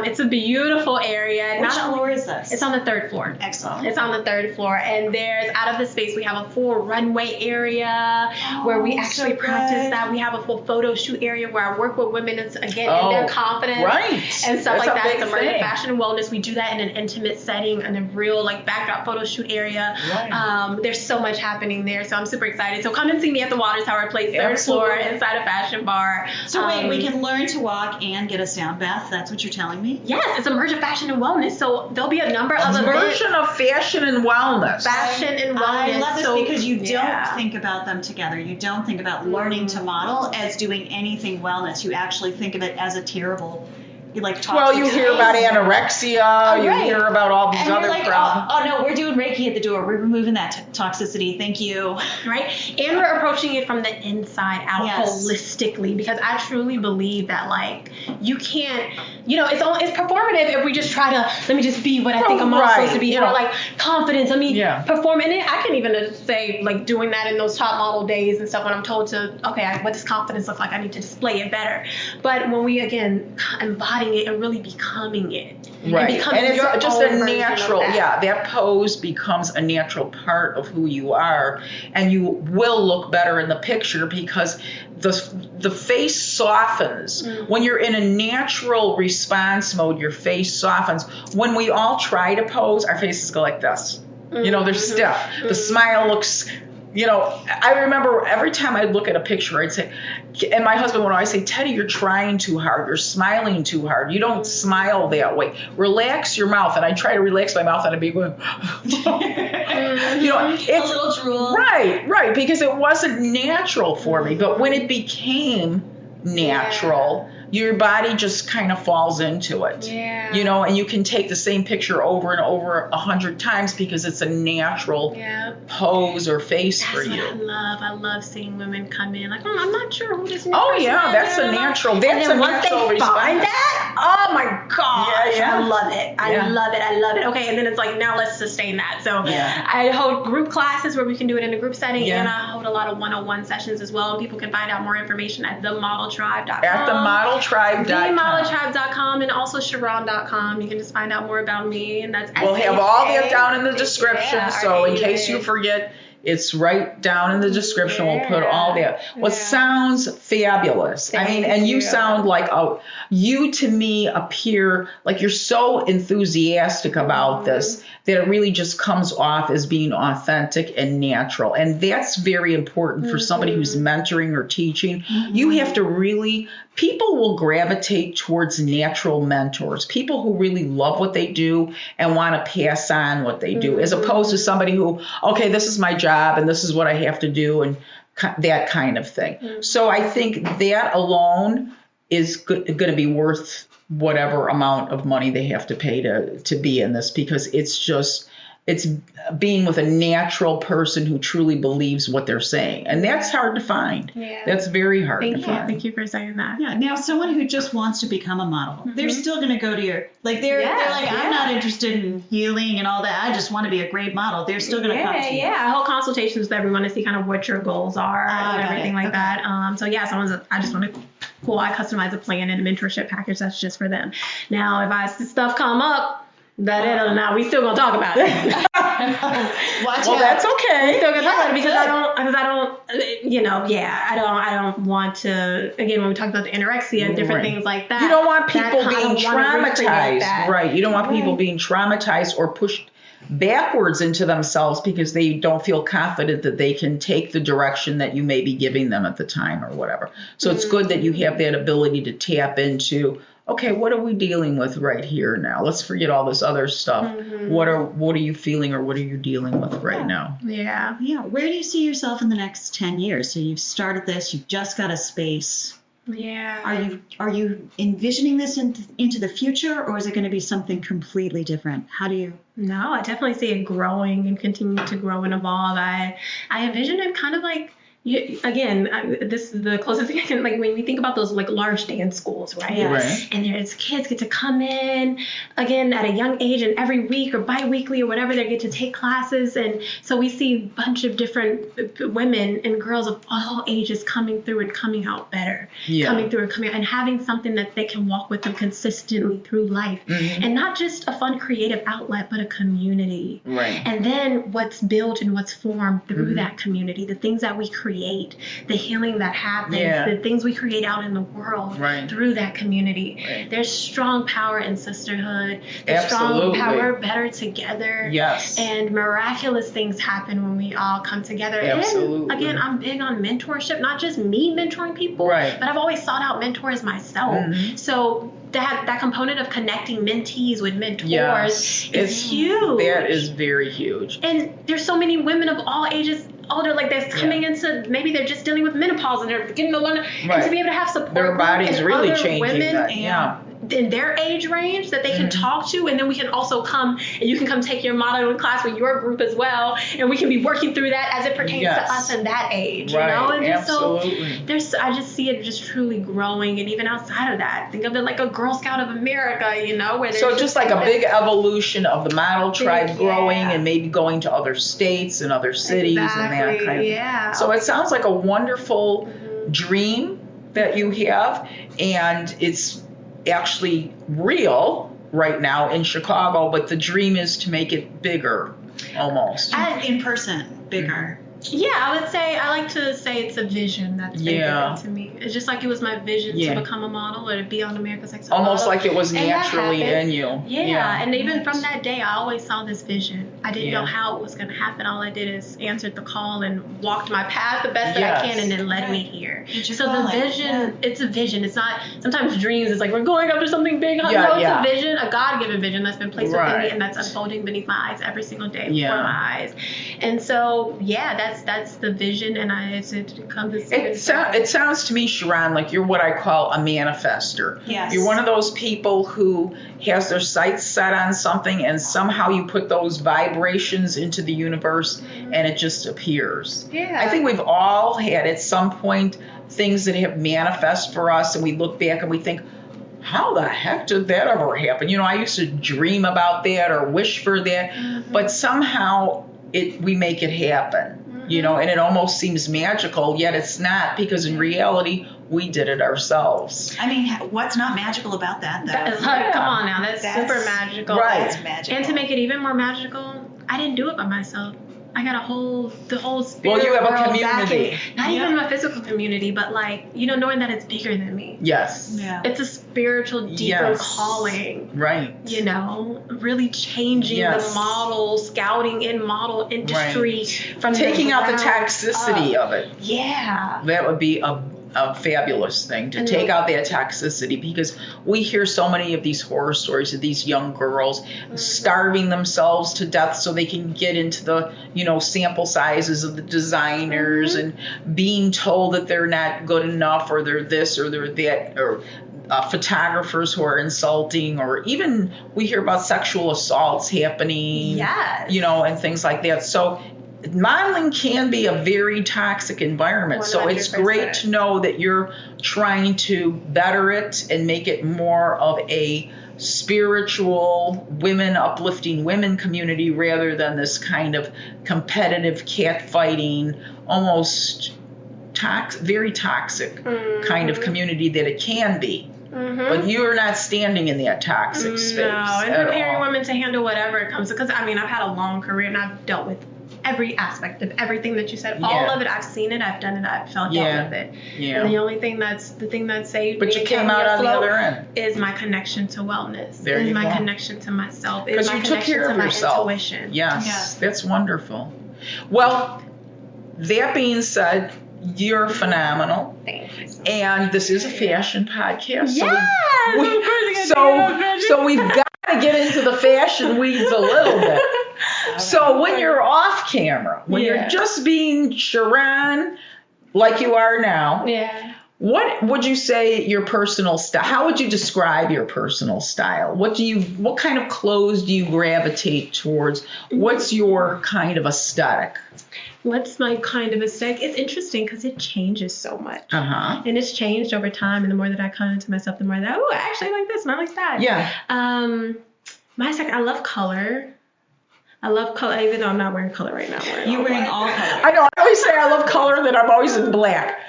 it's a beautiful area. Which floor is this? It's on the 3rd floor. Excellent. It's on the 3rd floor, and there's out of the space we have a full runway area where we actually practice that. We have a full photo shoot area where I work with women in their confidence and stuff like that. It's emerging fashion and wellness. We do that in an intimate setting in a real backdrop photo shoot area. Right. There's so much happening there, so I'm super excited. So come and see me at the Water Tower Place, 3rd floor inside of Fashion Bar. So wait, we can learn to walk and get a sound bath. That's what you're telling me? Yes, it's immersion fashion and wellness. So there'll be a number of immersion of fashion and wellness. Fashion and wellness. I love this because you don't think about them together. You don't think about learning to model as doing anything wellness. You actually think of it as a terrible, Well, you hear about anorexia. You hear about all these other problems. Oh, no, we're doing Reiki at the door. We're removing that toxicity. Thank you. Right? And we're approaching it from the inside out holistically, because I truly believe that, you can't, it's performative if we just try to, let me just be what I think I'm supposed to be. Confidence. Perform. And I can even say, doing that in those top model days and stuff when I'm told to, what does confidence look like? I need to display it better. But when we, again, embody it and really becoming it. Right. And it's just a natural, that pose becomes a natural part of who you are, and you will look better in the picture because the face softens. When you're in a natural response mode, your face softens. When we all try to pose, our faces go like this. They're stiff. The smile looks, I remember every time I'd look at a picture, I'd say, and my husband would always say, Teddy, you're trying too hard. You're smiling too hard. You don't smile that way. Relax your mouth. And I try to relax my mouth and I'd be going, it's a little drool. Right. Because it wasn't natural for me. But when it became natural, your body just kind of falls into it. Yeah. And you can take the same picture over and over 100 times because it's a natural pose or face for you. That's what I love seeing women come in I'm not sure who this new person is. That's a natural. That's a once natural they response. find that, oh my gosh, Yeah. I love it. I love it. Okay, and then it's now let's sustain that. So I hold group classes where we can do it in a group setting, and I hold a lot of one-on-one sessions as well. And people can find out more information at themodeltribe.com. At the Model TheModelTribe.com. TheModelTribe.com, and also Sharaun.com. You can just find out more about me, and that's We'll have all that down in the description, Yeah, so in case you forget, it's right down in the description. We'll put all that. What sounds fabulous. I mean, and you sound like, you to me appear like you're so enthusiastic about this that it really just comes off as being authentic and natural. And that's very important for somebody who's mentoring or teaching. You have to really, people will gravitate towards natural mentors, people who really love what they do and want to pass on what they do, as opposed to somebody who, okay, this is my job and this is what I have to do and that kind of thing. So I think that alone is going to be worth whatever amount of money they have to pay to be in this, because it's being with a natural person who truly believes what they're saying. And that's hard to find. Yeah. That's very hard to find. Thank you for saying that. Yeah. Now, someone who just wants to become a model, they're still going to go to your, like, they're like, I'm not interested in healing and all that. I just want to be a great model. They're still going to come to you. Yeah. I hold consultations with everyone to see kind of what your goals are and everything like that. So yeah, I just want to, I customize a plan and a mentorship package that's just for them. Now, if stuff come up, now we still gonna talk about it. That's okay. We still gonna talk about it because I don't want to. Again, when we talk about the anorexia and different things like that, you don't want people being traumatized, right? You don't want people being traumatized or pushed backwards into themselves because they don't feel confident that they can take the direction that you may be giving them at the time or whatever. So it's good that you have that ability to tap into, okay, what are we dealing with right here now? Let's forget all this other stuff. What are you feeling or what are you dealing with right now? Yeah. Where do you see yourself in the next 10 years? So you've started this, you've just got a space. Yeah. Are you envisioning this into the future, or is it going to be something completely different? How do you? No, I definitely see it growing and continue to grow and evolve. I envision it kind of like, this is the closest thing I can, like, when we think about those like large dance schools, right? Yes. And there's kids get to come in again at a young age, and every week or bi-weekly or whatever, they get to take classes. And so we see a bunch of different women and girls of all ages coming through and coming out better, coming through and coming out and having something that they can walk with them consistently through life. And not just a fun creative outlet, but a community. Right. And then what's built and what's formed through that community, the things that we create, the healing that happens, the things we create out in the world through that community. Right. There's strong power in sisterhood. There's strong power better together. Yes. And miraculous things happen when we all come together. Absolutely. And again, I'm big on mentorship, not just me mentoring people, but I've always sought out mentors myself. So that component of connecting mentees with mentors is huge. That is very huge. And there's so many women of all ages, older, like that's coming into, maybe they're just dealing with menopause and they're getting to learn, and to be able to have support. Their body's really changing. Women that. in their age range that they can talk to, and then we can also come, and you can come take your modeling class with your group as well, and we can be working through that as it pertains to us in that age, you know? And just I just see it just truly growing, and even outside of that, think of it like a Girl Scout of America, you know? Where so just like a big evolution of the model tribe growing and maybe going to other states and other cities and that kind of So it sounds like a wonderful dream that you have, and it's actually real right now in Chicago, but the dream is to make it bigger, almost. In person, bigger. Yeah, I like to say it's a vision that's been given to me. It's just like it was my vision to become a model or to be on America's Next Top Model. Almost like it was naturally in you. Yeah, and even from that day, I always saw this vision. I didn't know how it was going to happen. All I did is answered the call and walked my path the best that I can, and it led me here. So the vision, it's a vision. It's not, sometimes dreams, it's like we're going after something big. No, it's a vision, a God-given vision that's been placed within me, and that's unfolding beneath my eyes every single day before my eyes. And so, that's the vision, and it sounds to me, Sharaun, like you're what I call a manifester. Yes. You're one of those people who has their sights set on something, and somehow you put those vibrations into the universe, and it just appears. I think we've all had at some point things that have manifest for us, and we look back and we think, how the heck did that ever happen? You know, I used to dream about that or wish for that, but somehow we make it happen. You know, and it almost seems magical, yet it's not, because in reality, we did it ourselves. I mean, what's not magical about that, though? That is like, come on now, that's super magical. Right. That's magical. And to make it even more magical, I didn't do it by myself. I got the whole spirit Well, you have a world community. backing. Not even my physical community, but like, knowing that it's bigger than me. Yes. Yeah. It's a spiritual, deeper calling. Right. Really changing the model, scouting in model industry from taking the out the ground toxicity up. of it. Yeah. That would be a fabulous thing to take out that toxicity, because we hear so many of these horror stories of these young girls starving themselves to death so they can get into the sample sizes of the designers and being told that they're not good enough, or they're this or they're that, or photographers who are insulting, or even we hear about sexual assaults happening, and things like that. So modeling can be a very toxic environment. 100%. So it's great to know that you're trying to better it and make it more of a spiritual, uplifting women community, rather than this kind of competitive catfighting, almost very toxic kind of community that it can be. But you're not standing in that toxic space. No, and preparing women to handle whatever it comes to. Because I've had a long career and I've dealt with every aspect of everything that you said. All of it, I've seen it, I've done it, I've dealt with it. And the only thing that saved me, but you came out on the other end, is my connection to wellness. Is my connection to myself. Because you took care of yourself. My intuition. Yes, that's wonderful. Well, that being said, you're phenomenal. Thank you. And this is a fashion podcast. Yes! So we've got to get into the fashion weeds a little bit. So when you're off camera, when you're just being Sharaun like you are now, what would you say your personal style? How would you describe your personal style? What kind of clothes do you gravitate towards? What's your kind of aesthetic? What's my kind of aesthetic? It's interesting because it changes so much. And it's changed over time. And the more that I come into myself, the more that, I actually like this and I like that. Yeah. My aesthetic, I love color. Even though I'm not wearing color right now. You're wearing all color. I know. I always say I love color, that I'm always in black.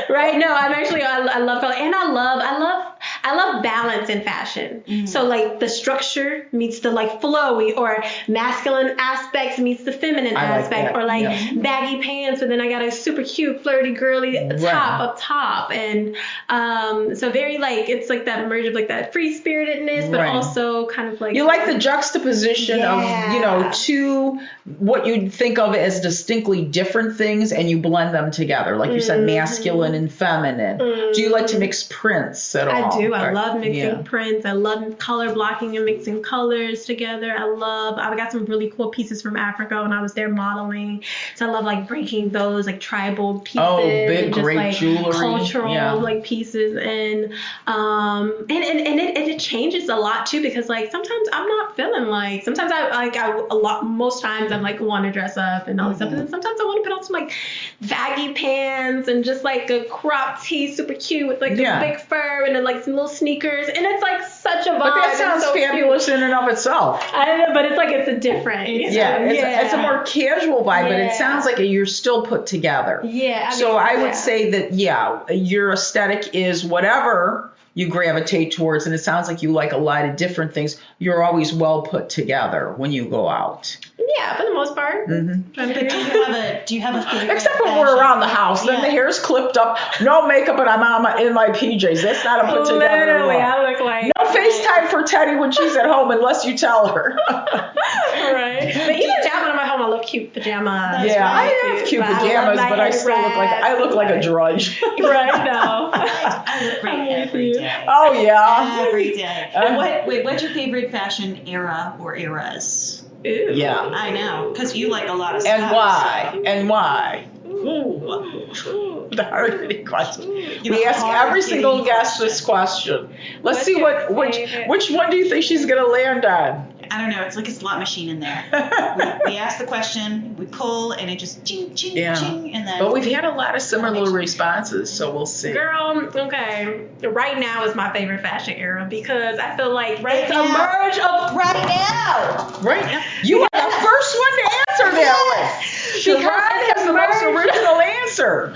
Right? No, I'm actually, I love color. And I love balance in fashion. So like the structure meets the like flowy, or masculine aspects meets the feminine aspect, or like baggy pants, but then I got a super cute, flirty, girly top up top. And so very like, it's like that merge of like that free spiritedness, but also kind of like. You like the juxtaposition of, two what you'd think of as distinctly different things, and you blend them together. Like you said, masculine and feminine. Do you like to mix prints at all? I do. I love mixing prints. I love color blocking and mixing colors together. I got some really cool pieces from Africa when I was there modeling. So I love like breaking those like tribal pieces. Oh, big, and just, great like, jewelry. Cultural like pieces. And it changes a lot too, because like sometimes I'm not feeling like, sometimes most times I'm like want to dress up and all this stuff. And then sometimes I want to put on some like baggy pants and just like a crop tee, super cute with like a big fur and then like some little sneakers. And it's like such a vibe. But that sounds fabulous in and of itself. I don't know, but it's like, it's a different. It's a more casual vibe, but it sounds like you're still put together. Yeah. I would say that, your aesthetic is whatever you gravitate towards, and it sounds like you like a lot of different things. You're always well put together when you go out. Yeah, for the most part. Do you have a favorite? Except when we're around the house, then the hair's clipped up, no makeup, and I'm in my PJs. That's not a put together. Literally, I look like no FaceTime for Teddy when she's at home, unless you tell her. Right. But even now when I'm at home, I love cute pajamas. I have cute pajamas, but I still look like a drudge. Right now. I look great every day. Oh yeah. Every day. What's your favorite fashion era or eras? Ew. Yeah. I know, because you like a lot of and stuff. Why? So. And why? The hard-hitting question. We ask every single guest this question. Let's see which one do you think she's going to land on? I don't know. It's like a slot machine in there. we ask the question, we pull, and it just ching, ching, ching, and then. But we've had a lot of similar responses, so we'll see. Girl, okay. Right now is my favorite fashion era because I feel like it's a merge of right now. Right now. You are the first one to answer that one. Sharaun has the most original answer.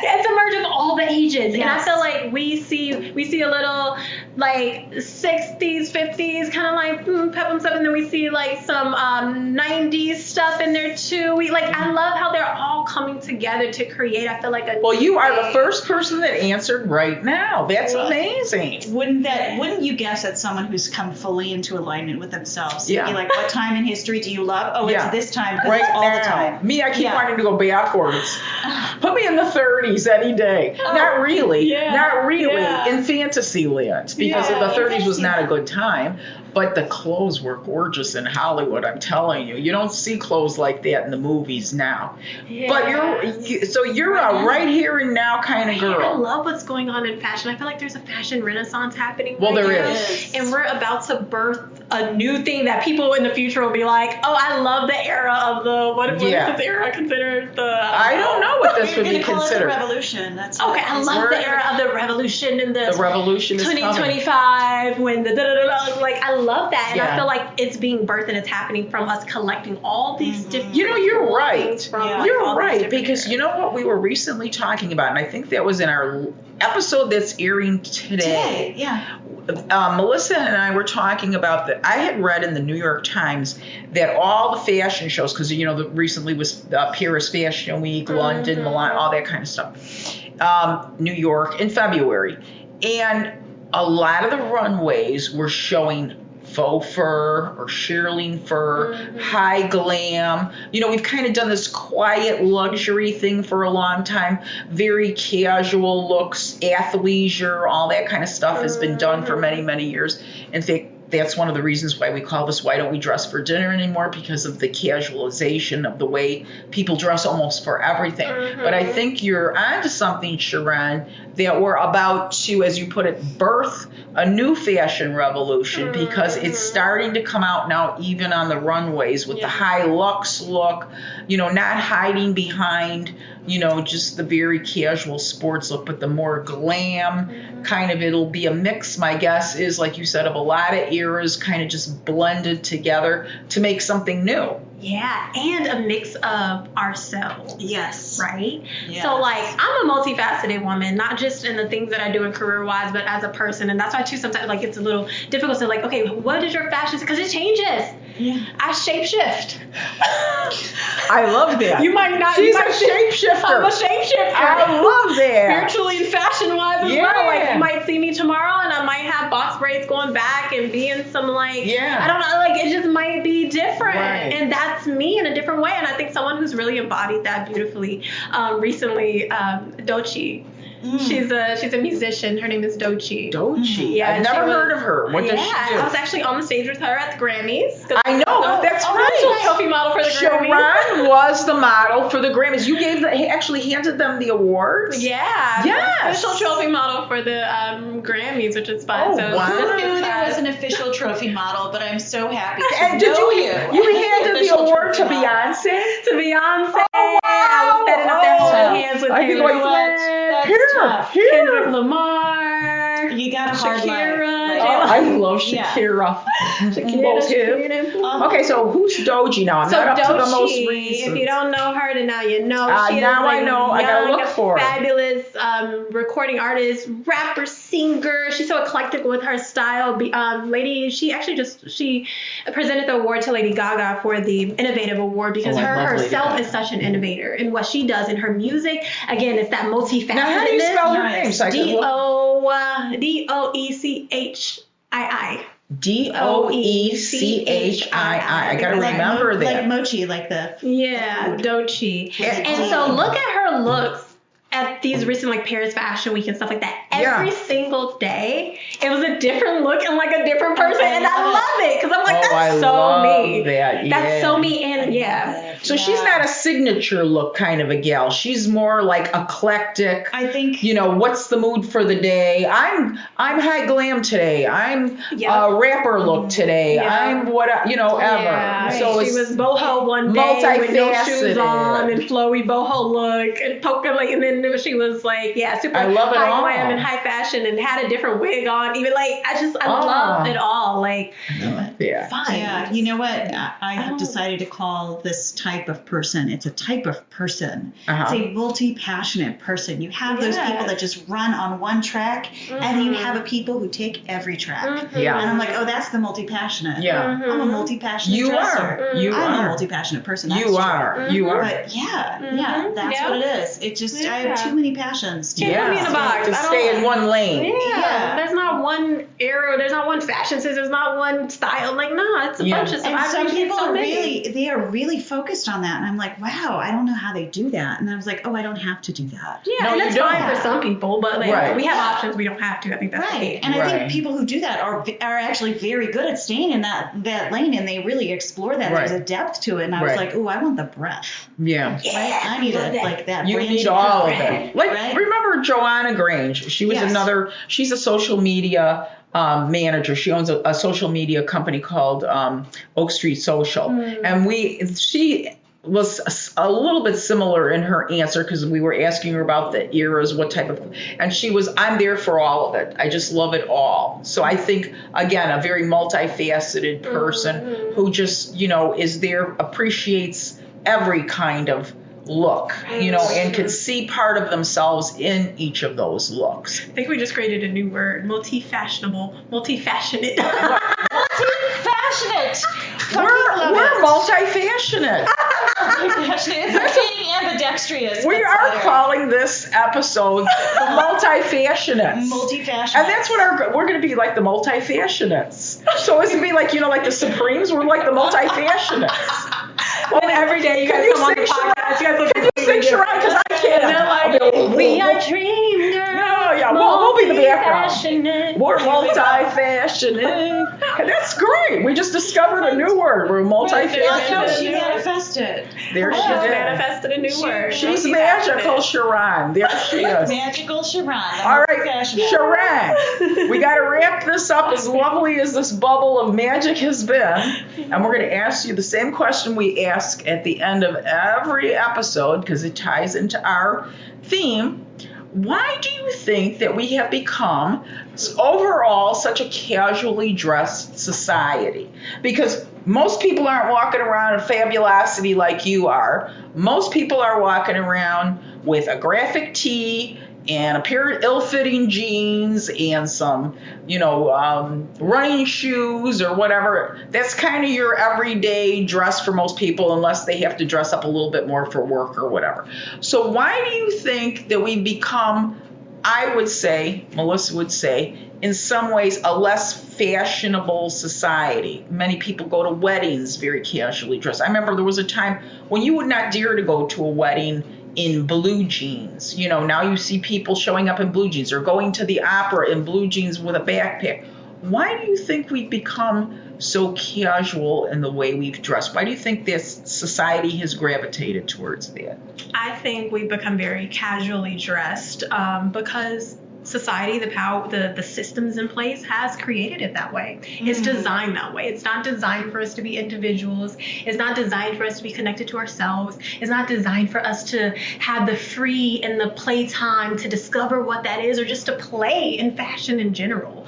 It's a merge of all the ages, and I Yes. feel like we see a little like 60s, 50s, kind of like peplum stuff, and then we see like some 90s stuff in there too. I love how they're all coming together to create. I feel like a Well, you are the first person that answered right now. That's amazing. Wouldn't you guess that someone who's come fully into alignment with themselves? Yeah. You'd be like, what time in history do you love? Oh, Yeah. it's this time, because Right it's all now. the time. Me, I keep Yeah. wanting to go backwards. Put me in the 30s any day. Not really. yeah, Not really. yeah. In fantasy land, because Yeah, the 30s was fantasy not a land. good time. But the clothes were gorgeous in Hollywood, I'm telling you. You don't see clothes like that in the movies now. Yeah. But you're a right here and now kind of I girl. love what's going on in fashion. I feel like there's a fashion renaissance happening. Well, right there now. is. And we're about to birth a new thing that people in the future will be like, oh, I love the era of the, what is this era considered the... I don't know what this You're would be gonna call it the considered. revolution. That's Okay, I love We're- the era of the revolution and The revolution is coming. 2025 when the da-da-da-da, like I love that, and Yeah. I feel like it's being birthed and it's happening from us collecting all these different. You know, you're things right. from, like, all You're these right, different because you know what we were recently talking about, and I think that was in our episode that's airing today. Yeah. Melissa and I were talking about that. I had read in the New York Times that all the fashion shows, because recently was Paris Fashion Week, London, Milan, all that kind of stuff, New York in February, and a lot of the runways were showing faux fur or shearling fur, high glam. We've kind of done this quiet luxury thing for a long time. Very casual looks, athleisure, all that kind of stuff has been done for many, many years. In fact, that's one of the reasons why we call this Why Don't We Dress for Dinner anymore, because of the casualization of the way people dress almost for everything. But I think you're onto something, Sharaun, that we're about to, as you put it, birth a new fashion revolution, because it's starting to come out now even on the runways with the high luxe look, not hiding behind, just the very casual sports look, but the more glam kind of, it'll be a mix, my guess is, like you said, of a lot of eras kind of just blended together to make something new. Yeah, and a mix of ourselves. Yes. Right? Yes. So, I'm a multifaceted woman, not just in the things that I do in career-wise, but as a person. And that's why, too, sometimes, it's a little difficult to, okay, what is your fashion? Because it changes. Yeah. I shapeshift. I love that. You might not. She's you a might shapeshifter. I'm a shapeshifter. I love that. Spiritually and fashion-wise as Yeah. well. You might see me tomorrow, and I might have box braids going back and be in some, Yeah. I don't know, it just might be different. Right. And that's me in a different way. And I think someone who's really embodied that beautifully recently, Doechii. She's a musician. Her name is Doechii. Doechii. Yeah, I've never heard of her. What does she do? I was actually on the stage with her at the Grammys. I know, that's right. Official trophy model for the Grammys. Sharaun was the model for the Grammys. You actually handed them the awards? Yeah. Yes. Official trophy model for the Grammys, which is fun. Oh, so wow. I knew there was an official trophy model, but I'm so happy to And did know you handed the Official award to trophy model. Beyonce? To Beyonce. Oh, wow. I was setting up there holding hands with I think Taylor like, Swift, tough. Kendrick Lamar, You got a hard Shakira. life. Oh, I love Yeah. Shakira. Shakira's hip. Uh-huh. Okay, so who's Doechii now? I'm So not up to the most Doechii, recent. if you don't know her, then now you know. She now is I know. I gotta young, look for her. fabulous recording artist, rapper, singer. She's so eclectic with her style. Lady, she presented the award to Lady Gaga for the Innovative Award because I her love Lady herself Gaga. is such an innovator in what she does in her music. Again, it's that multifacetedness. Now, how do you spell her name? So I can look. Doechii. Doechii. I gotta remember that. Like mochi, like the Yeah, Doechii. And- And so look at her looks at these recent Paris Fashion Week and stuff like that. Every single day, it was a different look and a different person, and I love it because I'm I that's so love me. that, That's yeah. so me, and yeah. So she's not a signature look kind of a gal. She's more eclectic. I think What's the mood for the day? I'm high glam today. I'm Yeah. rapper look today. Yeah. I'm ever. Yeah, So she it's was boho one day with no shoes multifaceted. on and flowy boho look and polka, and then she was super I love it high all. glam and high fashion and had a different wig on. Even I Oh. love it all. I know it. like that. Fun. Yeah, you know what? I have decided to call this type of person. It's a type of person. It's a multi-passionate person. You have those people that just run on one track, and then you have people who take every track. Yeah. And I'm like, oh, that's the multi-passionate. Yeah. I'm a multi-passionate dresser. I'm a multi-passionate person. That's You are. You are. But yeah, that's what it is. It just, I have too many passions. Can't put me in a box. To stay in one lane. Yeah. There's not one era. There's not one fashion sense. There's not one style. Like, no, it's a bunch of stuff. And some people are really focused on that. And I'm like, wow, I don't know how they do that. And I was like, oh, I don't have to do that. Yeah, No, and that's you don't. fine for some people, but like we have options. We don't have to. I think that's the key. And I think people who do that are actually very good at staying in that lane, and they really explore that. There's a depth to it. And I was like, oh, I want the breadth. Yeah. Right? I need like that. You need all of it. Like, remember Joanna Grange? She was she's a social media manager. She owns a social media company called Oak Street Social. And she was a little bit similar in her answer, because we were asking her about the eras, what type of, and she was, I'm there for all of it. I just love it all. So I think, again, a very multifaceted person who just, is there, appreciates every kind of look, and can see part of themselves in each of those looks. I think we just created a new word: multi-fashionable, multi-fashionate. Multi-passionate. We're multi-fashionate. Entertaining, ambidextrous. We are calling this episode the multi-fashionates. Multi-fashionates. And that's what we're going to be, like the multi-fashionates. So it's going to be like, like the Supremes, we're like the multi-fashionates. Well, every day you guys come on the podcast. Can you sing Sharaun? Because I can't. We are dream girls. No, yeah, we'll be the background. We're multi-fashionate. And that's great. We just discovered a new word. We're multi-fashionate. She manifested. There she did. Manifested a new word. She's magical, Sharaun. There she is. Magical Sharaun. All right, Sharaun, we got to wrap this up. As lovely as this bubble of magic has been, and we're going to ask you the same question we ask at the end of every episode, because it ties into our theme. Why do you think that we have become overall such a casually dressed society? Because most people aren't walking around in fabulosity like you are. Most people are walking around with a graphic tee and a pair of ill-fitting jeans and some, running shoes or whatever. That's kind of your everyday dress for most people, unless they have to dress up a little bit more for work or whatever. So why do you think that we become, I would say, Melissa would say, in some ways, a less fashionable society? Many people go to weddings very casually dressed. I remember there was a time when you would not dare to go to a wedding in blue jeans. Now you see people showing up in blue jeans, or going to the opera in blue jeans with a backpack. Why do you think we've become so casual in the way we've dressed? Why do you think this society has gravitated towards that? I think we've become very casually dressed because society, the systems in place has created it that way. It's designed that way. It's not designed for us to be individuals. It's not designed for us to be connected to ourselves. It's not designed for us to have the free and the playtime to discover what that is, or just to play in fashion in general.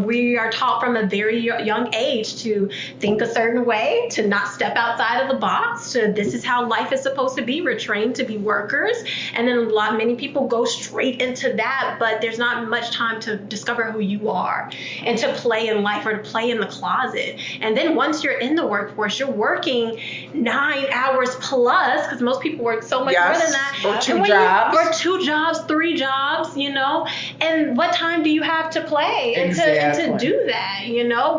We are taught from a very young age to think a certain way, to not step outside of the box, to this is how life is supposed to be. We're trained to be workers. And then many people go straight into that, but there's not much time to discover who you are and to play in life, or to play in the closet. And then once you're in the workforce, you're working 9 hours plus, because most people work so much more than that. Or 2 jobs. Or 2 jobs, 3 jobs, And what time do you have to play and to do that,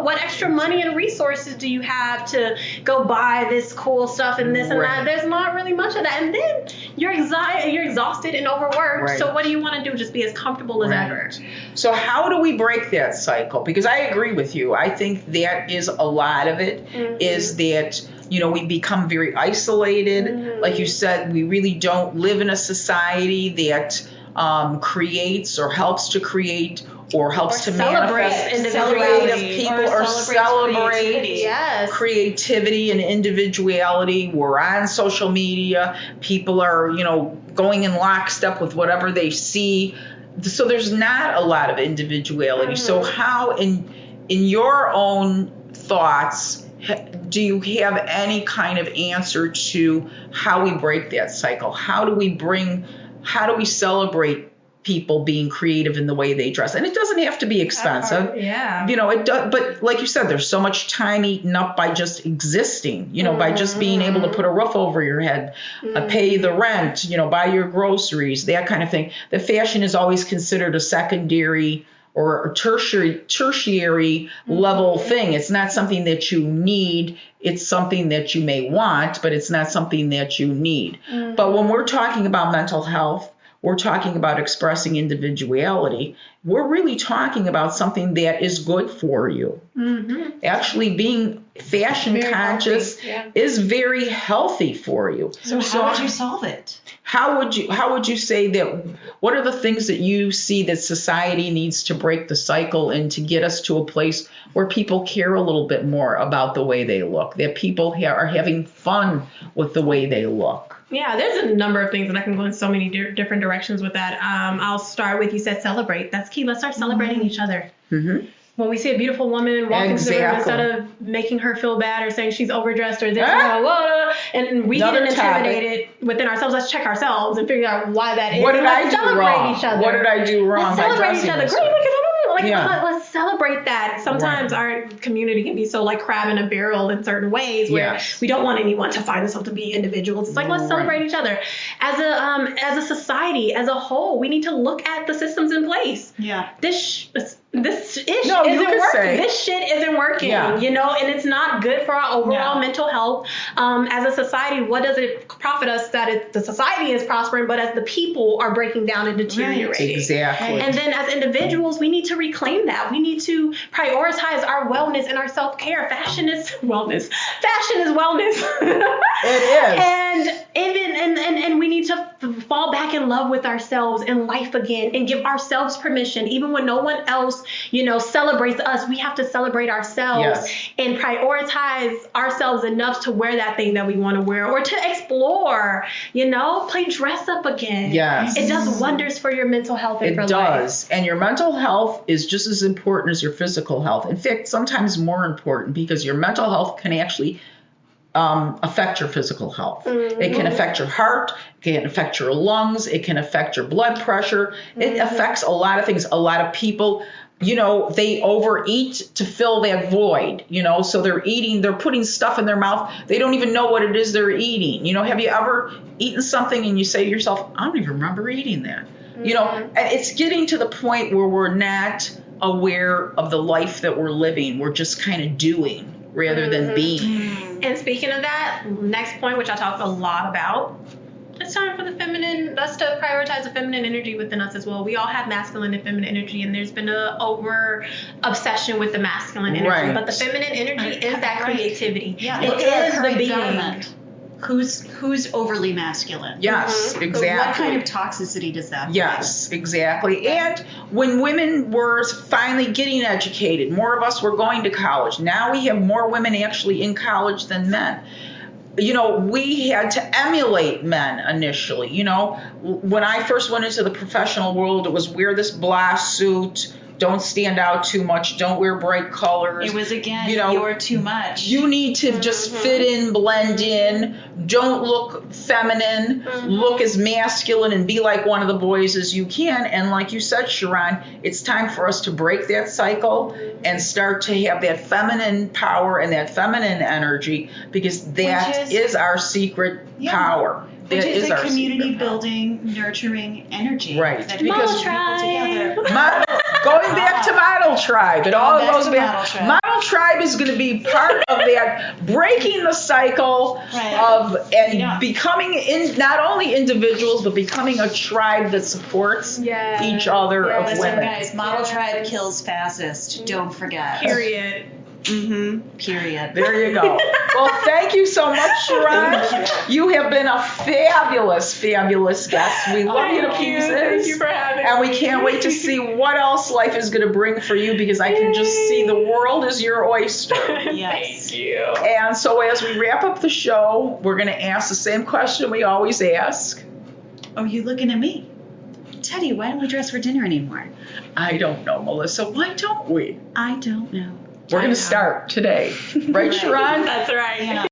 What extra money and resources do you have to go buy this cool stuff and this and that? There's not really much of that. And then you're exhausted and overworked. Right. So what do you want to do? Just be as comfortable as ever. So how do we break that cycle? Because I agree with you. I think that is a lot of it, is that, we become very isolated. Like you said, we really don't live in a society that creates or helps to create or helps to manifest creative people, or celebrate creativity and individuality. We're on social media. People are, going in lockstep with whatever they see. So there's not a lot of individuality. So how, in your own thoughts, do you have any kind of answer to how we break that cycle? How do we celebrate people being creative in the way they dress? And it doesn't have to be expensive. Yeah. It does, but like you said, there's so much time eaten up by just existing, by just being able to put a roof over your head, pay the rent, buy your groceries, that kind of thing. The fashion is always considered a secondary or tertiary level thing. It's not something that you need. It's something that you may want, but it's not something that you need. But when we're talking about mental health, we're talking about expressing individuality. We're really talking about something that is good for you. Actually, being fashion Very conscious is very healthy for you. So how would you solve it? How would you say that? What are the things that you see that society needs to break the cycle and to get us to a place where people care a little bit more about the way they look, that people are having fun with the way they look? Yeah, there's a number of things, and I can go in so many different directions with that. I'll start with, you said celebrate. That's key. Let's start celebrating each other. When we see a beautiful woman walk into the room, instead of making her feel bad or saying she's overdressed or this, and we get intimidated within ourselves, let's check ourselves and figure out why that is. What did I do wrong? Each other. What did I do wrong? Let's celebrate each other. Great, look at let's celebrate that. Sometimes our community can be so like crab in a barrel in certain ways where we don't want anyone to find themselves to be individuals. It's like, let's celebrate each other. As a society, as a whole, we need to look at the systems in place. Yeah. This isn't working. This shit isn't working, and it's not good for our overall mental health. As a society, what does it profit us that the society is prospering, but as the people are breaking down and deteriorating? Right. Exactly. And then as individuals, we need to reclaim that. We need to prioritize our wellness and our self-care. Fashion is wellness. Fashion is wellness. It is. And we need to fall back in love with ourselves and life again and give ourselves permission, even when no one else, celebrates us. We have to celebrate ourselves and prioritize ourselves enough to wear that thing that we want to wear or to explore, play dress up again. Yes. It does wonders for your mental health and for life. It does. And your mental health is just as important as your physical health. In fact, sometimes more important, because your mental health can actually affect your physical health. It can affect your heart, it can affect your lungs, it can affect your blood pressure. It affects a lot of things. A lot of people, they overeat to fill that void, so they're putting stuff in their mouth. They don't even know what it is they're eating. Have you ever eaten something and you say to yourself, I don't even remember eating that? And it's getting to the point where we're not aware of the life that we're living. We're just kind of doing rather than being. And speaking of that, next point, which I talk a lot about, it's time for us to prioritize the feminine energy within us as well. We all have masculine and feminine energy, and there's been an over obsession with the masculine energy. Right. But the feminine energy is that creativity. Yeah. It is the being. Government. Who's overly masculine? Yes, exactly. What kind of toxicity does that bring? Yes, exactly. And when women were finally getting educated, more of us were going to college. Now we have more women actually in college than men. We had to emulate men initially. When I first went into the professional world, it was wear this blah suit, don't stand out too much, don't wear bright colors. It was, again, you're too much. You need to just fit in, blend in, don't look feminine, look as masculine and be like one of the boys as you can. And like you said, Sharaun, it's time for us to break that cycle and start to have that feminine power and that feminine energy, because that is our secret power. Which is a community building, nurturing energy. Right. That because people together. Going back to Model Tribe. It all goes back. Model Tribe is going to be part of that, breaking the cycle of becoming not only individuals, but becoming a tribe that supports each other of Listen, women. Guys, Model Tribe kills fascist. Don't forget. Period. Period. There you go. Well, thank you so much, Sharaun. You have been a fabulous, fabulous guest. We love you to pieces. Thank you for having me. And we can't wait to see what else life is going to bring for you, because I can just see the world is your oyster. Yes. Thank you. And so as we wrap up the show, we're going to ask the same question we always ask. Oh, you looking at me? Teddy, why don't we dress for dinner anymore? I don't know, Melissa. Why don't we? I don't know. We're going to start today. Right, Sharaun? That's right. Yeah.